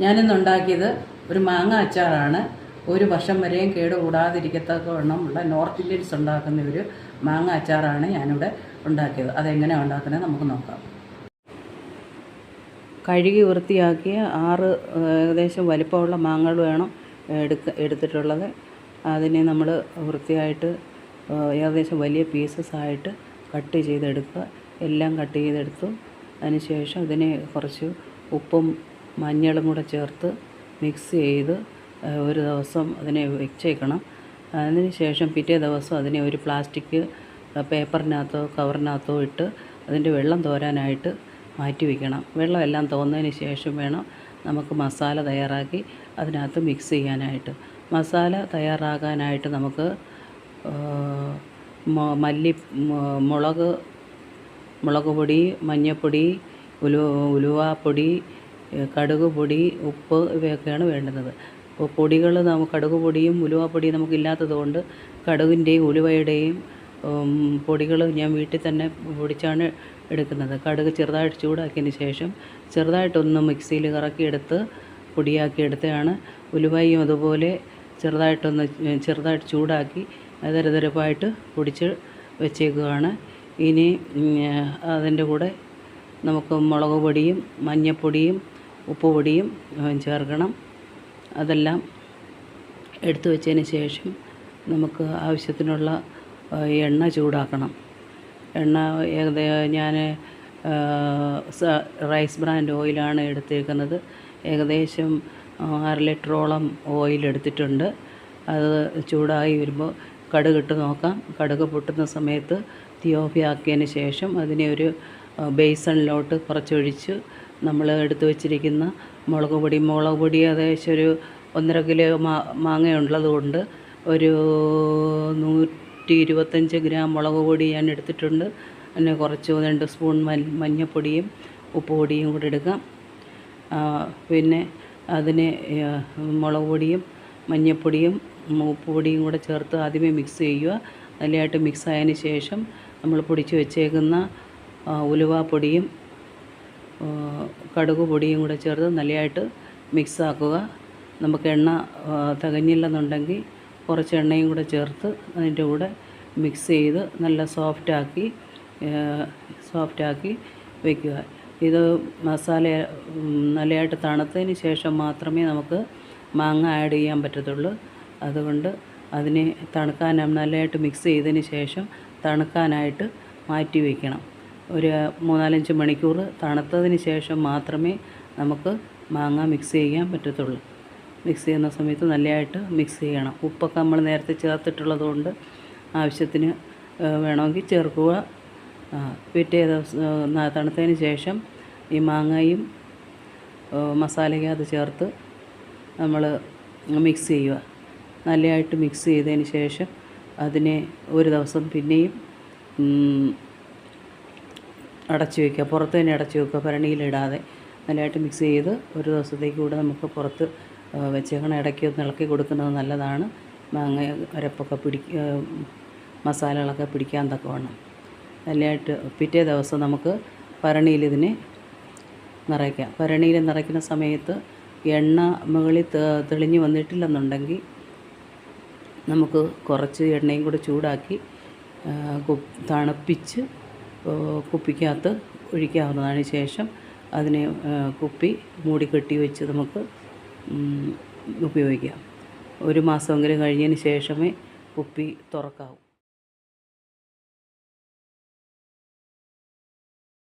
ഞാനിന്നുണ്ടാക്കിയത് ഒരു മാങ്ങ അച്ചാറാണ്. ഒരു വർഷം വരെയും കേടുകൂടാതിരിക്കത്തക്കവണ്ണമുള്ള നോർത്ത് ഇന്ത്യൻസ് ഉണ്ടാക്കുന്ന ഒരു മാങ്ങ അച്ചാറാണ് ഞാനിവിടെ ഉണ്ടാക്കിയത്. അതെങ്ങനെയാണ് ഉണ്ടാക്കുന്നത് നമുക്ക് നോക്കാം. കഴുകി വൃത്തിയാക്കിയ 6 ഏകദേശം വലിപ്പമുള്ള മാങ്ങകൾ വേണം എടുത്തിട്ടുള്ളത്. അതിനെ നമ്മൾ വൃത്തിയായിട്ട് ഏകദേശം വലിയ പീസസ് ആയിട്ട് കട്ട് ചെയ്തെടുക്കുക. എല്ലാം കട്ട് ചെയ്തെടുത്തു. അതിനുശേഷം അതിനെ കുറച്ച് ഉപ്പും മഞ്ഞളും കൂടെ ചേർത്ത് മിക്സ് ചെയ്ത് ഒരു ദിവസം അതിനെ വെച്ചേക്കണം. അതിനുശേഷം പിറ്റേ ദിവസം അതിനെ ഒരു പ്ലാസ്റ്റിക് പേപ്പറിനകത്തോ കവറിനകത്തോ ഇട്ട് അതിൻ്റെ വെള്ളം തോരാനായിട്ട് മാറ്റി വയ്ക്കണം. വെള്ളമെല്ലാം തോന്നതിന് ശേഷം വേണം നമുക്ക് മസാല തയ്യാറാക്കി അതിനകത്ത് മിക്സ് ചെയ്യാനായിട്ട്. മസാല തയ്യാറാക്കാനായിട്ട് നമുക്ക് മുളക് പൊടി, മഞ്ഞൾപ്പൊടി, ഉലുവാപ്പൊടി, കടുക് പൊടി, ഉപ്പ് ഇവയൊക്കെയാണ് വേണ്ടുന്നത്. അപ്പോൾ പൊടികൾ കടുക് പൊടിയും ഉലുവാപ്പൊടിയും നമുക്കില്ലാത്തത് കൊണ്ട് കടുകിൻ്റെയും ഉലുവയുടെയും പൊടികൾ ഞാൻ വീട്ടിൽ തന്നെ പൊടിച്ചാണ് എടുക്കുന്നത്. കടുക് ചെറുതായിട്ട് ചൂടാക്കിയതിന് ശേഷം ചെറുതായിട്ടൊന്ന് മിക്സിയിൽ കറക്കിയെടുത്ത് പൊടിയാക്കിയെടുത്തതാണ്. ഉലുവയും അതുപോലെ ചെറുതായിട്ട് ചൂടാക്കി തരതരപ്പായിട്ട് പൊടിച്ച് വെച്ചേക്കുകയാണ്. ഇനി അതിൻ്റെ കൂടെ നമുക്ക് മുളക് പൊടിയും മഞ്ഞൾപ്പൊടിയും ഉപ്പുപൊടിയും ചേർക്കണം. അതെല്ലാം എടുത്തു വെച്ചതിന് ശേഷം നമുക്ക് ആവശ്യത്തിനുള്ള എണ്ണ ചൂടാക്കണം. എണ്ണ ഞാൻ റൈസ് ബ്രാൻഡ് ഓയിലാണ് എടുത്തേക്കുന്നത്. ഏകദേശം 1/2 ലിറ്ററോളം ഓയിൽ എടുത്തിട്ടുണ്ട്. അത് ചൂടായി വരുമ്പോൾ കടുകിട്ട് നോക്കാം. കടുക് പൊട്ടുന്ന സമയത്ത് തീ ഓഫ് ആക്കിയതിന് ശേഷം അതിനെ ഒരു ബേസണിലോട്ട് കുറച്ചൊഴിച്ച് നമ്മൾ എടുത്തു വച്ചിരിക്കുന്ന മുളക് പൊടി ഏകദേശം ഒരു 1.5 കിലോ മാങ്ങയുള്ളത് കൊണ്ട് ഒരു 125 ഗ്രാം മുളക് പൊടി ഞാൻ എടുത്തിട്ടുണ്ട്. പിന്നെ കുറച്ച് 2 സ്പൂൺ മഞ്ഞൾപ്പൊടിയും ഉപ്പുപൊടിയും കൂടി എടുക്കാം. പിന്നെ അതിനെ മുളക് പൊടിയും മഞ്ഞൾപ്പൊടിയും ഉപ്പുപൊടിയും കൂടെ ചേർത്ത് ആദ്യമേ മിക്സ് ചെയ്യുക. നല്ലതായിട്ട് മിക്സ് ആയതിന് ശേഷം നമ്മൾ പൊടിച്ച് വെച്ചേക്കുന്ന ഉലുവാപ്പൊടിയും കടുക് പൊടിയും കൂടെ ചേർത്ത് നല്ലതായിട്ട് മിക്സ് ആക്കുക. നമുക്ക് എണ്ണ തികഞ്ഞില്ലെന്നുണ്ടെങ്കിൽ കുറച്ച് എണ്ണയും കൂടെ ചേർത്ത് അതിൻ്റെ കൂടെ മിക്സ് ചെയ്ത് നല്ല സോഫ്റ്റാക്കി വയ്ക്കുക. ഇത് മസാല നല്ലതായിട്ട് തണുത്തതിന് ശേഷം മാത്രമേ നമുക്ക് മാങ്ങ ആഡ് ചെയ്യാൻ പറ്റത്തുള്ളൂ. അതുകൊണ്ട് അതിനെ നല്ലതായിട്ട് മിക്സ് ചെയ്തതിന് ശേഷം തണുക്കാനായിട്ട് മാറ്റി വയ്ക്കണം. ഒരു 3-4 മണിക്കൂർ തണുത്തതിന് ശേഷം മാത്രമേ നമുക്ക് മാങ്ങ മിക്സ് ചെയ്യാൻ പറ്റത്തുള്ളൂ. മിക്സ് ചെയ്യുന്ന സമയത്ത് നല്ലതായിട്ട് മിക്സ് ചെയ്യണം. ഉപ്പൊക്കെ നമ്മൾ നേരത്തെ ചേർത്തിട്ടുള്ളത് കൊണ്ട് ആവശ്യത്തിന് വേണമെങ്കിൽ ചേർക്കുക. പിറ്റേ ദിവസം തണുത്തതിന് ശേഷം ഈ മാങ്ങയും മസാലയ്ക്കകത്ത് ചേർത്ത് നമ്മൾ മിക്സ് ചെയ്യുക. നല്ലതായിട്ട് മിക്സ് ചെയ്തതിന് ശേഷം അതിനെ ഒരു ദിവസം പിന്നെയും അടച്ചു വയ്ക്കുക. പുറത്ത് തന്നെ അടച്ചു വയ്ക്കുക, ഭരണിയിലിടാതെ. നല്ലതായിട്ട് മിക്സ് ചെയ്ത് ഒരു ദിവസത്തേക്ക് കൂടെ നമുക്ക് പുറത്ത് വെച്ചേക്കണം. ഇടയ്ക്ക് ഒന്ന് ഇളക്കി കൊടുക്കുന്നത് നല്ലതാണ്. മാങ്ങ അരപ്പൊക്കെ മസാലകളൊക്കെ പിടിക്കാൻ തക്കവണ്ണം. നല്ലതായിട്ട് പിറ്റേ ദിവസം നമുക്ക് ഭരണിയിൽ ഇതിനെ നിറയ്ക്കാം. ഭരണിയിൽ നിറയ്ക്കുന്ന സമയത്ത് എണ്ണ മുകളിൽ തെളിഞ്ഞ് വന്നിട്ടില്ലെന്നുണ്ടെങ്കിൽ നമുക്ക് കുറച്ച് എണ്ണയും കൂടെ ചൂടാക്കി തണുപ്പിച്ച് കുപ്പിക്കകത്ത് ഒഴിക്കാവുന്നതാണ്. ശേഷം അതിനെ കുപ്പി മൂടി കെട്ടി വെച്ച് നമുക്ക് ഉപയോഗിക്കാം. 1 മാസമെങ്കിലും കഴിഞ്ഞതിന് ശേഷമേ കുപ്പി തുറക്കാവൂ.